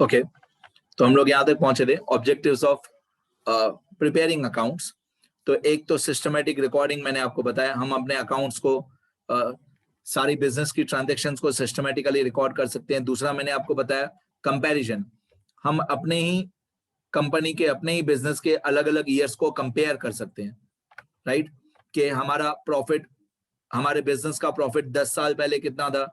Okay, तो हम लोग यहाँ तक पहुंचे थे, ऑब्जेक्टिव्स ऑफ प्रिपेयरिंग अकाउंट्स। तो एक तो सिस्टमेटिक रिकॉर्डिंग मैंने आपको बताया, हम अपने अकाउंट्स को सारी बिजनेस की ट्रांजैक्शंस को सिस्टमेटिकली रिकॉर्ड कर सकते हैं। दूसरा मैंने आपको बताया कंपैरिजन, हम अपने ही कंपनी के अपने ही बिजनेस के अलग अलग ईयर्स को कंपेयर कर सकते हैं, राइट? कि हमारा प्रॉफिट, हमारे बिजनेस का प्रॉफिट 10 साल पहले कितना था,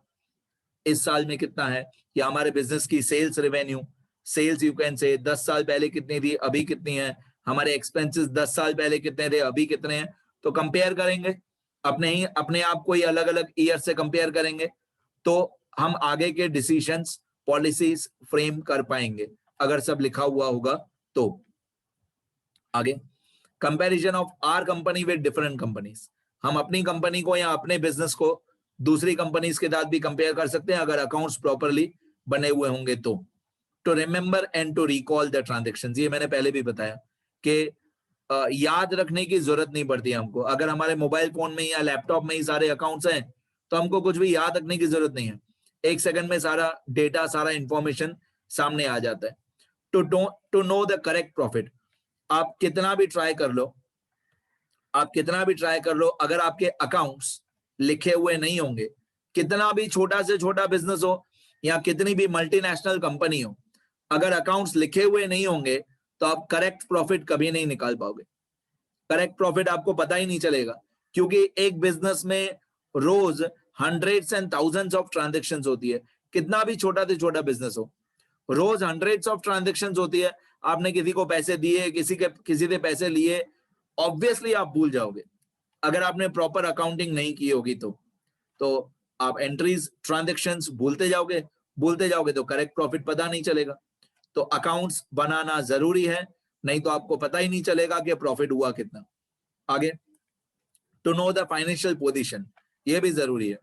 इस साल में कितना है, या हमारे बिजनेस की sales revenue, sales you can say 10 साल पहले कितनी थी, अभी कितनी है, हमारे एक्सपेंसेस 10 साल पहले कितने थे, अभी कितने हैं। तो कंपेयर करेंगे, अपने आप को ही अलग अलग ईयर से कंपेयर करेंगे, तो हम आगे के डिसीजंस, पॉलिसीज फ्रेम कर पाएंगे अगर सब लिखा हुआ होगा तो। आगे, comparison of our company with different companies, हम अपनी कंपनी को या अपने बिजनेस को दूसरी कंपनीज के साथ भी कंपेयर कर सकते हैं अगर अकाउंट्स प्रॉपरली बने हुए होंगे तो। To remember and to recall the transactions, ये मैंने पहले भी बताया कि याद रखने की जरूरत नहीं पड़ती हमको। अगर हमारे मोबाइल फोन में या लैपटॉप में ही सारे अकाउंट्स हैं तो हमको कुछ भी याद रखने की जरूरत नहीं है, 1 सेकंड में सारा डेटा, सारा इंफॉर्मेशन सामने आ जाता है। To know the correct profit, आप कितना भी ट्राई कर लो, अगर आपके अकाउंट्स लिखे हुए नहीं होंगे, कितना भी छोटा से छोटा बिजनेस हो या कितनी भी मल्टीनेशनल कंपनी हो, अगर अकाउंट्स लिखे हुए नहीं होंगे तो आप करेक्ट प्रॉफिट कभी नहीं निकाल पाओगे। करेक्ट प्रॉफिट आपको पता ही नहीं चलेगा, क्योंकि एक बिजनेस में रोज hundreds and thousands of transactions होती है। कितना भी छोटा से छोटा बिजनेस हो, रोज हंड्रेड्स ऑफ ट्रांजैक्शंस होती है। आपने किसी को पैसे दिए, किसी से पैसे लिए, ऑब्वियसली आप भूल जाओगे अगर आपने प्रॉपर अकाउंटिंग नहीं की होगी तो आप एंट्रीज, ट्रांजैक्शंस भूलते जाओगे तो करेक्ट प्रॉफिट पता नहीं चलेगा। तो अकाउंट्स बनाना जरूरी है, नहीं तो आपको पता ही नहीं चलेगा कि प्रॉफिट हुआ कितना। आगे, to know the financial position, ये भी जरूरी है।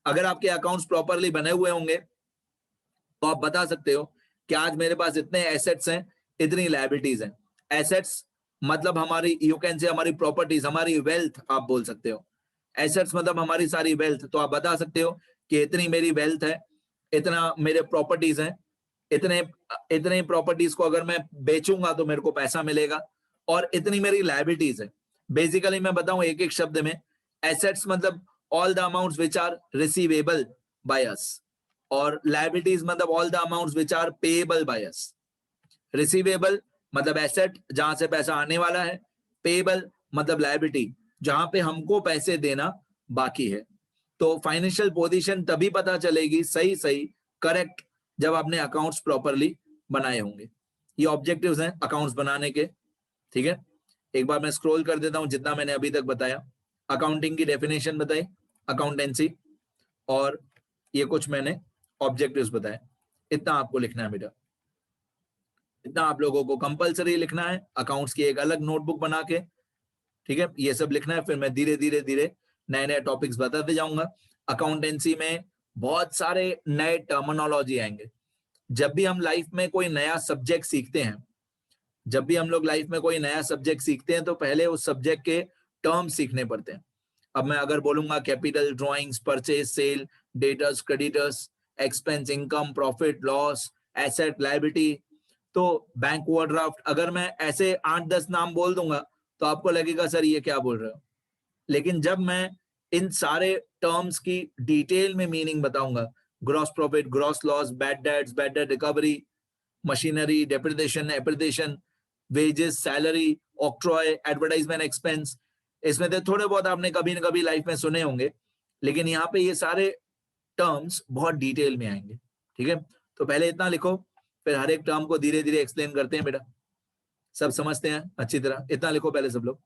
अगर आपके अकाउंट्स प्रॉपरली बने हुए होंगे तो आप बता सकते हो कि आज मेरे पास इतने एसेट्स हैं, इतनी लायबिलिटीज हैं। एसेट्स मतलब हमारी, यू कैन से हमारी प्रॉपर्टीज, हमारी वेल्थ आप बोल सकते हो। एसेट्स मतलब हमारी सारी वेल्थ, तो आप बता सकते हो कि इतनी मेरी वेल्थ है, इतना मेरे प्रॉपर्टीज हैं, इतने प्रॉपर्टीज को अगर मैं बेचूंगा तो मेरे को पैसा मिलेगा, और इतनी मेरी लायबिलिटीज है। बेसिकली मैं बताऊं एक एक शब्द में, एसेट्स मतलब all the amounts which are receivable by us, और लायबिलिटीज मतलब all the amounts which are payable by us. Receivable मतलब एसेट जहां से पैसा आने वाला है, पेएबल मतलब लायबिलिटी जहां पे हमको पैसे देना बाकी है। तो फाइनेंशियल पोजीशन तभी पता चलेगी सही करेक्ट जब आपने अकाउंट्स प्रॉपरली बनाए होंगे। ये ऑब्जेक्टिव्स हैं अकाउंट्स बनाने के, ठीक है। एक बार मैं स्क्रॉल कर देता हूं जितना मैंने अभी तक बताया। अकाउंटिंग की डेफिनेशन बताई, अकाउंटेंसी, और ये कुछ मैंने ऑब्जेक्टिव्स बताए। इतना आपको लिखना है बेटा, इतना आप लोगों को कंपलसरी लिखना है। अकाउंट्स की एक अलग नोटबुक बना के, ठीक है, ये सब लिखना है। फिर मैं धीरे धीरे नए टॉपिक्स बताते जाऊंगा। अकाउंटेंसी में बहुत सारे नए टर्मिनोलॉजी आएंगे। जब भी हम लाइफ में कोई नया सब्जेक्ट सीखते हैं, तो पहले उस सब्जेक्ट के टर्म सीखने पड़ते हैं। अब मैं अगर बोलूंगा capital, drawings, purchase, sale, debtors, creditors, expense, income, profit, loss, asset, liability, तो बैंक ओवरड्राफ्ट, अगर मैं ऐसे 8-10 नाम बोल दूंगा तो आपको लगेगा सर ये क्या बोल रहे हो। लेकिन जब मैं इन सारे टर्म्स की डिटेल में मीनिंग बताऊंगा, gross profit, gross loss, bad debts, bad debt recovery, machinery, depreciation, wages, salary, octroi, advertisement expense, इसमें तो थोड़े बहुत आपने कभी न कभी लाइफ में सुने होंगे, लेकिन यहाँ पे ये सारे टर्म्स बहुत डिटेल में आएंगे, ठीक है। तो पहले इतना लिखो, फिर हर एक टर्म को धीरे धीरे एक्सप्लेन करते हैं बेटा, सब समझते हैं अच्छी तरह। इतना लिखो पहले सब लोग।